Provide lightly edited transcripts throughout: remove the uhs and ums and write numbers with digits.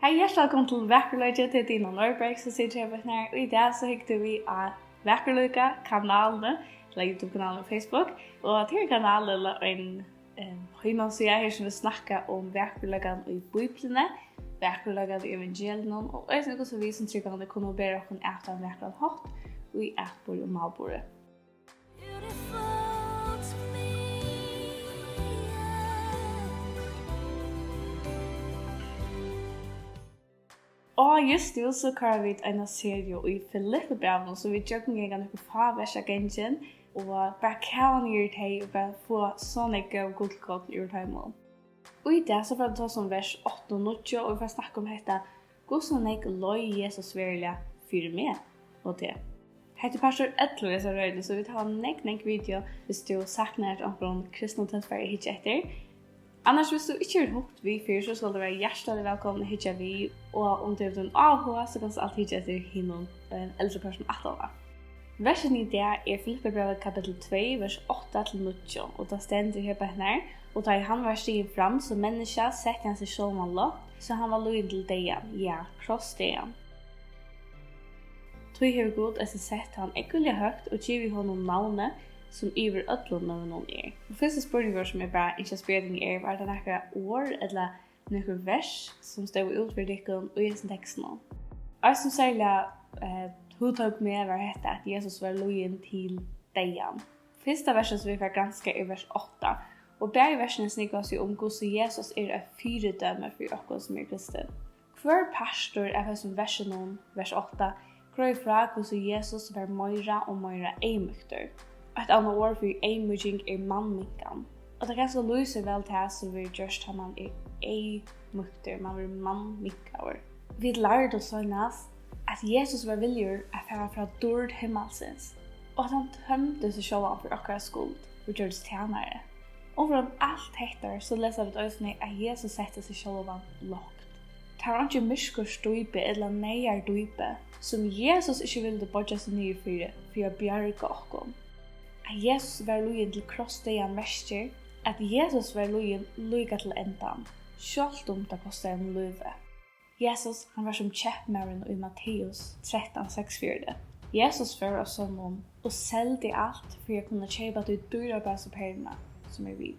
Hej, hjertelig velkommen til VAKURLEIKI til Dina Norberg, som sitter her på her. Og i dag så hekter vi av VAKURLEIKA-kanalene, eller YouTube-kanalen og Facebook. Og til kanalen er en høymanside her som vil snakke om VAKURLEIKAen i Bibelen, VAKURLEIKAen i evangeliene, og jeg synes også vi som trykker at det kunne bedre å kunne æte en VAKURLEIKAen hatt, og i ætbord og malbordet. Og just nu så kører vi en serie i Filippibrævið, så vi gjør en gang på vers av gengen, og bare kæven gjør det, og bare få sånne godt gjør det med. Og i det så får vi ta som vers 8 og 9, og vi får snakke om dette, hvordan jeg løy Jesus verilig for meg, og det. Hette pastor 11 så røyde, så vi tar en video hvis du sakner et omkring kristne tilfeller hit etter. Annars hvis du ikke har hørt vi før, så skal du være hjertelig velkommen hit vi, og om du har en AH, så kan du alltid hit etter hinnom en eldre person atova. Versen i det er Filipbr kapitul 2, vers 8-9, og da stender her på henne, og da han var stigen fram som menneske, sette han seg selv med lott, så han var løyd til deyðan, ja, krossfesting. Tog har god etter sett han ekkelig høyt, og givet honom navnet, som yver ødlån når noen er. Og første spurninger som bare ikke spredning var det noen ord eller noen vers som stod ut for dykken og i sin teksten. Og jeg som særlig hun tok med var dette at Jesus var lojen til deyðan. Første verset som vi får granska er vers 8, og begge versene snikker oss om hvordan Jesus er et fyredømme for oss som er kristen. Hver pastor er som versen om vers 8 grøy fra hvordan Jesus var møyre og møyre eimøkter. Et annet ord for eimøking er mannminkan. Og det ganske lyser vel til som vi gjør til man er eimøkter, man er mannminkaver. Vi lærte oss sånnast at Jesus var villig å fære fra dård himmelsens, og at han tømte seg selv for akkurat skuld, og gjør det tjenere. Og for alt heter, så leser vi også at Jesus setter seg selv lågt. Det var ikke mysker støype eller neier døype, som Jesus ikke ville bodge seg nye for å bjerge okkom. At Jesus var lojen til krossdeian verster, at Jesus var lojen loja til endan, sjølt om det kostet en løve. Jesus han var som kjeppmæren i Matteus 13:6-4. Jesus var oss som om og selgde alt for å kunne kjøpe de dyrebærsopperene som er vid.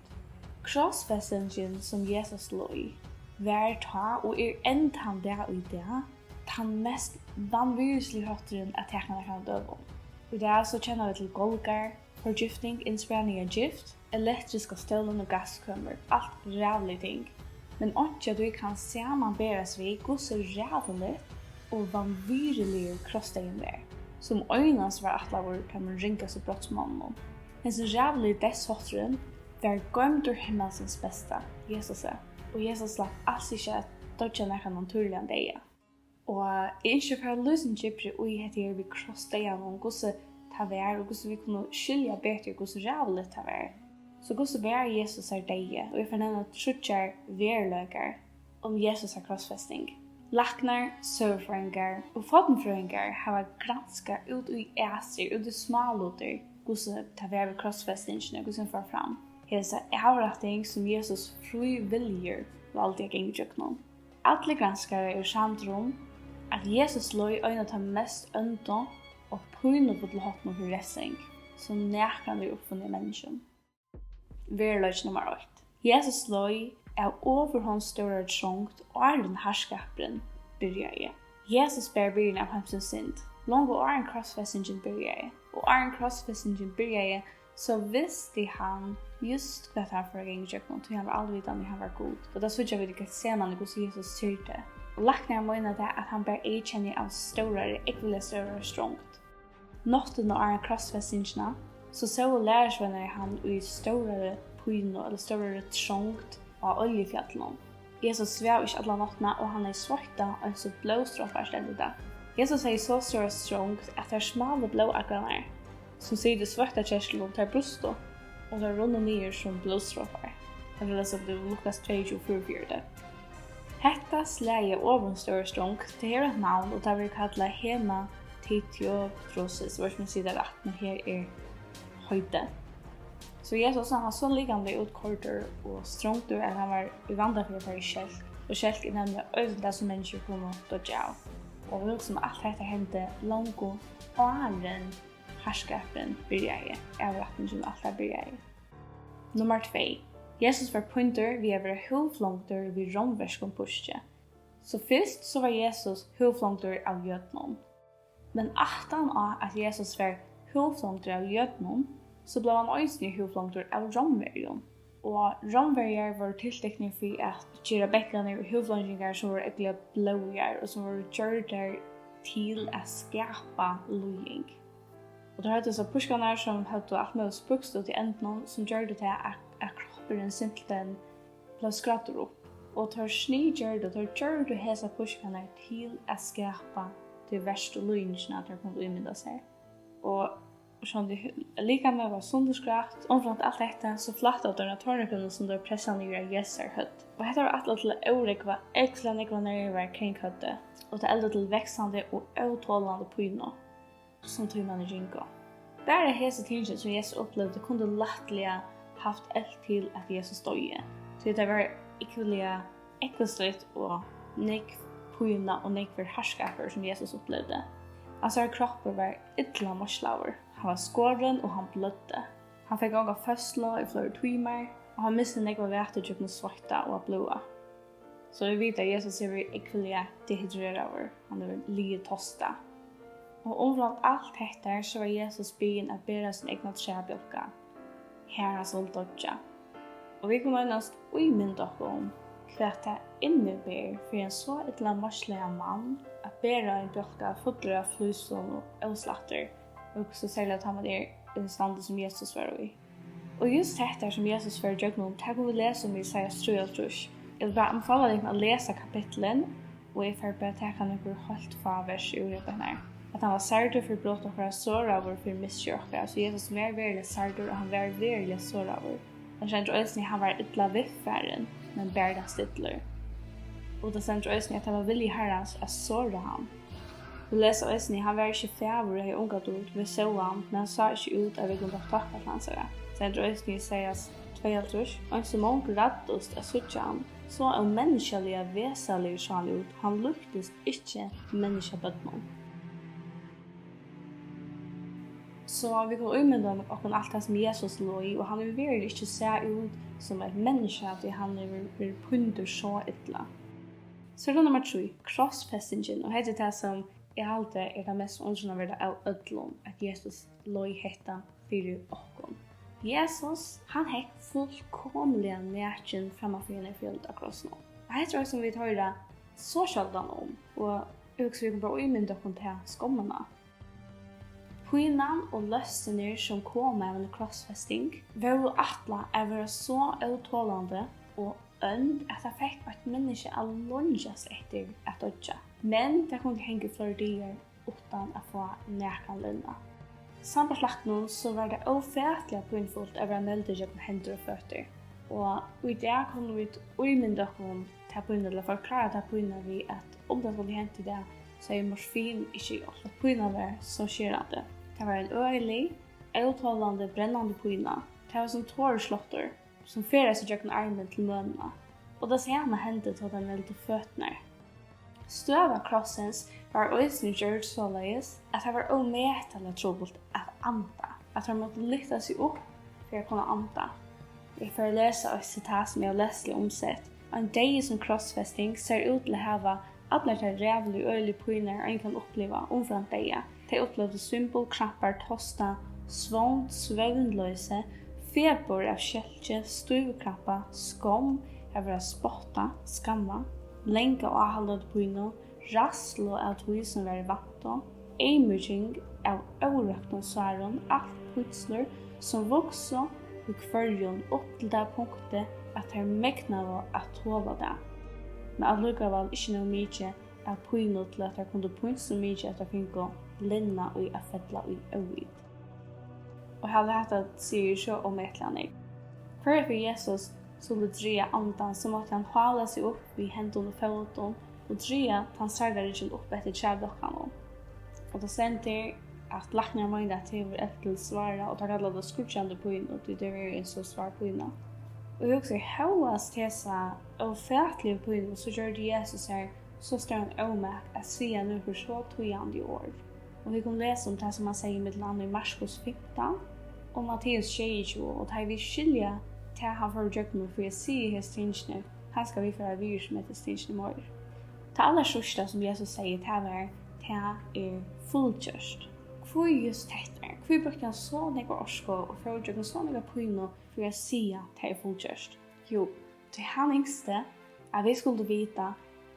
Krossfestingen som Jesus lå i, var ta og er endan der i det, den mest vanviruslige hotteren at jeg kan døve om. I det så kjenner vi til golgar, forgifting, innspredning av gift, elektriske stølen og gasskrømmer, alt rævlige ting. Men ikke du kan sammenberes ved hvordan rævlig og vanvirelig krossdegen var, som øynene var atlaver kan man ringe seg brottsmannen. Men så rævlig desshotteren var gømt ur himmelsens beste, Jesusar. Og Jesus slapp alls ikke at dødja nekka naturlig enn deyða. Og jeg ikke for å løse en kjipri og jeg heter vi krossdegen om hvordan det var, og hvordan vi kunne skilja bedre hvordan rævlig det var. Så hvordan var Jesusar deyða, og jeg fornevner trutjar veruleikar om Jesusar krossfesting. Laknar, søvfrøyngar og fotenfrøyngar har granska ut i æser, ut i småluter, hvordan det var ved krossfestingene, hvordan det får fram. Her er en avretting som Jesus frivilliger valgte jeg ingen tjøknom. Alle granskare er samt om at Jesus lå i øynene til mest øndom og pøyne på til hatt noe ressing, som nærkende oppfunnet mennesken. Veruleik nummer 8. Jesus lå av overhåndstørre trångt og er den herskaperen byrjar. Jesus ber byrjen av hans synd. Langt og er en krossfestingen byrjar. Og er en krossfestingen byrjar, så visste han just hva han for en gang til han var aldri vidt han var god. Og da synes jeg vi ikke se man hvordan Jesus syrte. Og lakner mener det at han ber eikjenning av større, ikke større strångt. Nåtten og er en krossfestingene, så lærersvenner han i større pyno eller større trångt av oljefjallen. Jesus svev ikke alle nåttene, og han svarta og så blåstråpar stendet det. Jesus er så større strångt at det er smale blåakrene som sier det svarta kjærselen til brusto, og det er rundt nyer som blåstråpar. Jeg vil lese opp det Lukas 2:44. Hetta slæge over større strångt, det er et navn, og det vil kalla hema Titiotrosis, hva som sier det rett, men her er høyde. Så Jesus han var så liggande utkorter och strångt att han var i vandra för att vara kälk. Och kälk är nämligen övrigt som människor kommer att dödja av. Och liksom allt detta hände långt och åren härskapen började. Överrattningen allt det började. Nummer 2. Jesus var punter vid att vara huvudlångter vid romvärskom pushje. Så först så var Jesus huvudlångter av jötnon. Men aftan av att Jesus var huvudlångter av jötnon så blev han också huvudlångter av romvärjon. Og romverjar var tiltekning for at gjøre bekkene og huvudlångingar som var egentlig blåjar og som var gjørder til å skapa lojing. Og det hadde så pushkanar som hadde alt med spukst ut i enden som gjør det til at kroppen simpelthen ble skratter opp. Og tar sni gjør det, tar gjør det hese pushkanar til å skapa det verste lojingene at det kom til å umynda seg. Og som det lika med var sunderskraft, omframt allt detta så flattade den torrekunden som då pressade ner Jesusar hött. Och detta var alla till orekva, extra nekva nerver kring hötte, och det äldre till växande och otålande pyno, som tog man i rinko. Där är hese tingen som Jesus upplevde kunde lättliga haft eld till att Jesus döje. Så det var ekviliga ekvistligt och nekv pyna och nekver härskaper som Jesus upplevde. Alltså kroppen var ytla morslaver. Han var skåren och han blödde. Han fick gånga födsla i flera timmar och han miste nekva väter genom svarta och blåa. Så vi vet att Jesus är ekviliga dehydrerad. Han är lite tosta. Och omframt allt detta så var Jesus byen att bära sin egna träbjölka. Här är sålt dödja. Och vi kommer näst omynda om vad det innebär för en så ytla morsliga man att bära en bjölka fulla av flyson och oslatter. Och så säger att han var där i standen som Jesus var i. Och just detta som Jesus var i djögnom, det kommer vi läsa om i Isaias 3:3. Jag vill bara anfalla dig att läsa kapitlen och jag får bara ta några helt favers ur det här. Att han var särd för brott och för såraver för misskörka. Så Jesus var väldigt särd och han var väldigt såraver. Han kände också att han var ytla viffären, men bärda stittler. Och det kände också att han var villig herrans att såra han. Vi läser eisini, han var ikke fævur i unga dod, vi så han, men han sa ikke ut av egen takka til hans herre. Sen eisini sies 2:3, og en som många raddust av suttja han, så av menneskelige vesalige sa han ut, han luktes ikke menneskebøtnon. Så vi kan umynda om alt det som Jesus lå i, og han er virkelig ikke se ut som et menneske, at han er punter så ytla. Så er det nummer 3, krossfestingen, og hette det som jeg alltid er det mest undrende av ødlom, at Jesus lå i hetta fyrir okkom. Jesus, han hekk fullkomlige nærkjen framfor henne i fyllt av krossen. Og jeg tror som vi tar det så sjaldan om, og vi kan bare umynda okkom til skommene. Pynan og løstener som kom av en krossfesting var atla å være så utålande og ønd at jeg fikk et menneske å lunges etter at dødja. Men det kunne henge flere dager utan å få nærkan lønna. Samt på slakten så var det ofætlig pynfullt å være meldet gjennom hender og føtter. Og i det kunne vi umynda om til pynan, eller forklare til pynan vi at om det skulle hente det, så er morfin ikke gjort. Pynan var så skjerande. Det var en øyelig, utholdende, brennende pyna. Det var som tåreslotter som fører seg gjennom armen til mønene. Og det samme hendte til den meldte føttene. Støva krossens var også gjort så løyes at det var ometelig trobult at anta. At han måtte lytte seg opp for å kunne anta. Vi får lese et sitat som jeg har leselig omsett. En deyð som krossfesting ser ut til å hava alle de rævlige øyelige pyner en kan oppleve omframt deyða. De opplevde symbol, krampar, tosta, svångt, svøvnløse, feber av kjeltje, stuvkrampa, skom, av å spotta, skamma, lenka og avholdet pyno, rasslo av tog som var vantom, eimurking av øvrøkten svaron, alt putsler som vokser i kvarjon opp til det punktet at de megna var at tåla det. Men allukavall ikke noe mykje av pyno til at de kunne pynt så mykje at de finko linna og affedla og øvid. Og her lærte at sier så om et eller annet. For Jesus skulle dreie andan, så måtte han hala seg opp i hendene og foten og dreie at han særger ikke opp etter tjævdokkene. Og da sendte att lacknar man att det är ett svara och ta kallar det skurchande på in och det är en så svar på in. Och jag också hauas tesa och färtliga på in så gör det Jesusar så strängt omäkt att se nu för så tojande år. Och vi kan läsa om det som man säger med land i Markus 15 och Matteus 20 och där vi skilja till han för jökna för att se hos tingene. Här ska vi föra virus med till tingene mor. Det allra största som Jesus säger det är fullkörst. Hvor just dette? Hvor brukte han så nega orsko og forutjøkken så nega pyno for å si at det er fullkjørst? Jo, det han yngste at vi skulle vite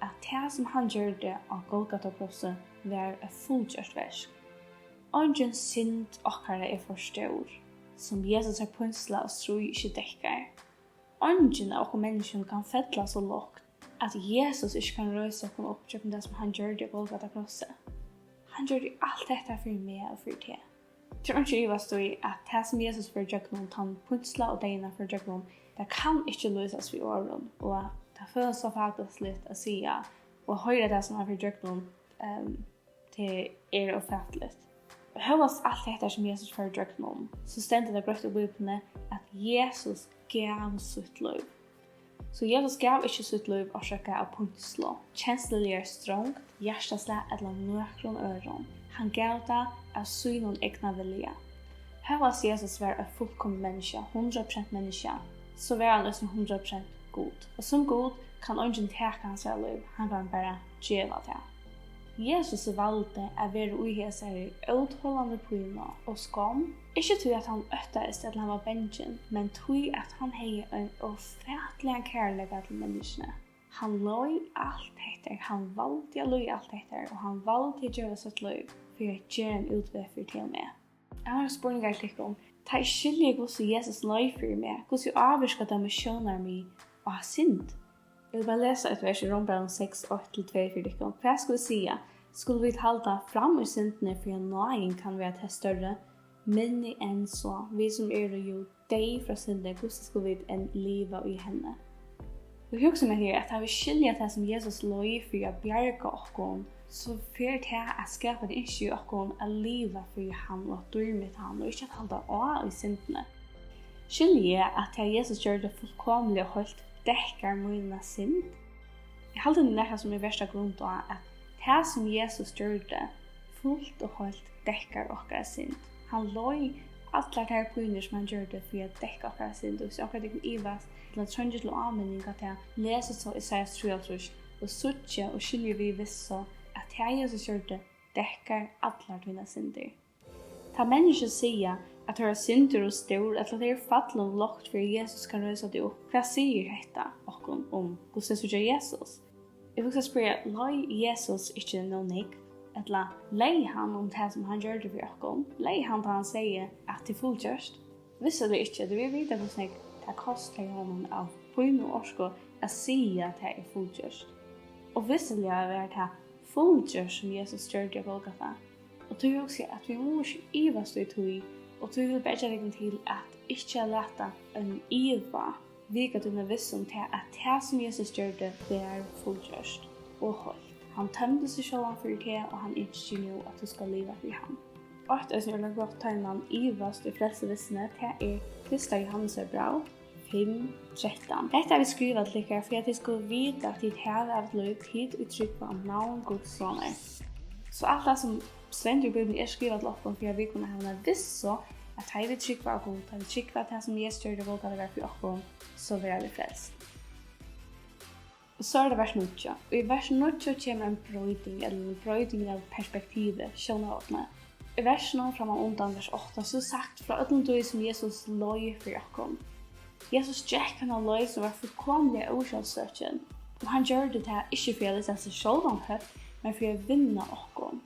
at det som han gjorde av Golgata-krosset var et fullkjørst versk. Ongen synd okkara er for stor, som Jesus har pynsla og strøy ikke dekkar. Ongen av okkur mennesken kan fettla så lågt at Jesus ikke kan røyse okkur oppkjøkken det som han gjorde av Golgata-krosset. Han gjorde allt detta för mig och för dig. Jag tror inte att det som Jesus för jöknon, han punsla och deyna för jöknon, det kan inte lösas vid åren. Och det føles så faktiskt lätt att säga och höra det som han för jöknon till er ofattligt. Och hövas allt detta som Jesus för jöknon, så ständigt det grönt i Bibeln att Jesus gav sitt liv. Så Jesus gav ikke sitt liv og søkka av punslo. Kjenslig er strongt, hjertasla eller nøkron øron. Han gav det av synon egna vilja. Her var Jesus var et fullkommen menneske, 100% menneske, så var han også 100% god. Og som god kan ingen teka hans liv, han kan bare gjeva det. Jesus valgte å være uihesere utholdende pyna og skam. Ikke tog at han øttes eller han var benjen, men tog at han hei en ofattelig kærlighet til menneskene. Han løy alt dette, han valgte å løy alt dette, og han valgte å gjøre sitt liv for å gjøre en utvefer til meg. Jeg har spurningar til om, ta i skyldig hvordan Jesus løy for meg, hvordan avvirker de misjoner meg og har synd. Jeg vil bare lese et vers i Rombrevet 6, 8-2. Hva skal vi si? Skulle vi halda fram i syndene for at nåden kan være til større, men enn så, vi som jo deg fra syndene, hvordan skulle vi enn liva i henne? Og husker meg her at jeg vil skilja det som Jesus løy for å bjerge okkon, så fyrir det å skapa det ikke okkon å liva for han og at med han, og ikke at halda av i syndene. Skilja at det Jesus gjør det fullkomlig og holdt dekkar mine synd. Jeg halte det nekka som versta grunn til at det som Jesus gjorde fullt og holdt dekkar okkar synd. Han løy alle de pyner som han gjorde for å dekke okkar synd. Og så akkurat ikke ivas til at trønge til anmenning at jeg leser så Isaias 3 og suttje og skiljer vi visse at det Jesus gjorde dekkar alle dine synder. Ta mennesker sier at det er synder og stor, at det er fattelig og lagt for Jesus kan røse det opp. Hva sier dette om hvordan det gjør Jesus? Jeg vil spørre, løy Jesus ikke noe nek? Eller lei han om det som han gjør det for oss? Lei han da han sier at det er fullkjørst? Visste det ikke, det vil vite hvordan det koster honom av pyne og orsko å si at det er fullkjørst. Og visste det er det fullkjørst som Jesus gjør det for Golgata. Og det er også at vi må ikke ivast i tog, og du vil bedre deg til at ikke lete en iva vika du med viss om til at det som Jesus gjør det er fullkjørst og holdt. Han tømte seg selv for det, og han ikke nå at du skal leve for ham. Og det som gjør godt tar man ivast i fleste vissene, det er 1. Johannes brev 5:13. Dette er vi skrivet til dere for at de skal vite at de har av liv tid uttrykk på navn Guds sønner. Så alt det som stender i Bibelen er skrivet til oss for at vi kunne ha en viss så at hei vi trykker av god, hei vi trykker av det som Jesus gjør det god at det var for oss, så vil vi frelst. Og så er det vers 9. Og i vers 9 kommer en brøyding av perspektivet, skjønnerådene. I vers 9 fram og undan vers 8 så er sagt fra ødelen som Jesus løy for oss. Jesus gikk han av løy som var fullkomlig uskjølsøkjen. Og han gjør det til ikke for å lese seg selv høyt, men for å vinne oss.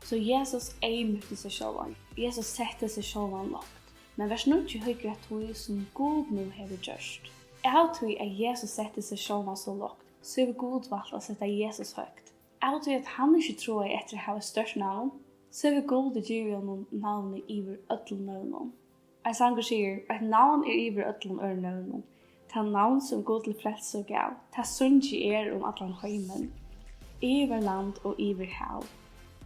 Så Jesus eimøkte seg selv. Jesus sette seg selv lagt. Men vers 9 høyker at vi som god nå har gjørst. Jeg tror at Jesus sette seg selv så lagt, så er vi god valgt å sette Jesus høyt. Jeg tror at han ikke tror etter å ha et størst navn, så er vi god å gjøre noen navnet iver ødelen. Jeg sanger sier, at navn iver ødelen ørnøvnen. Det navn som god til frelse og gav. Det sunnje om atlan høymen, iver land og iver hav.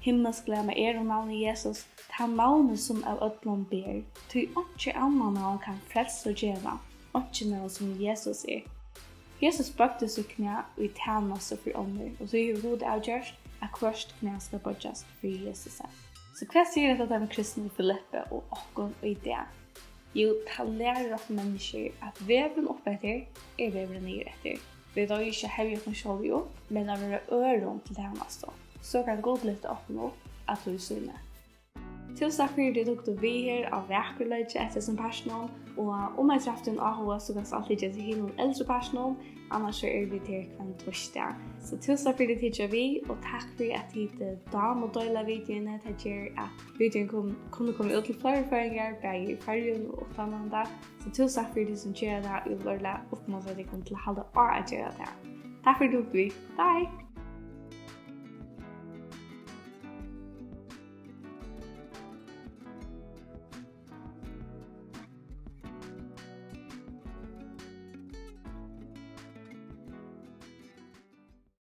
Himmelsglema navnet Jesus, ta navnet som av ödlon ber. Ty ikke annan navn kan frelse og djeva, ikke navn som Jesus Jesus bøkte seg knæ og i tjeneste for ånder, og så er god avgjørst at hvert knæ skal bøkjast for Jesusar. Så hva sier dette med kristne i Filippi og åkken og i det? Jo, ta lærer oss mennesker at veveren oppetter veveren etter. Vi da ikke hever oss selv opp, men å være øren til tjeneste. Så kan god lytte opp at du syne. Tusen takk for det dere vi her av VAKURLEIKI.FO som personen, og om jeg treffer en AHO så kan jeg alltid gjøre til noen eldre personen, annars så vi til hver torsdag. Så tusen takk for det tidligere vi, og takk for at dere dam og døyla videoene, det gjør at videoen kunne komme ut til flere føringer, bare i fergen og utenlandet. Så tusen takk for det som gjør det, og jeg vil oppmuntre dere til å holde å gjøre det. Takk for det dere vi. Bye!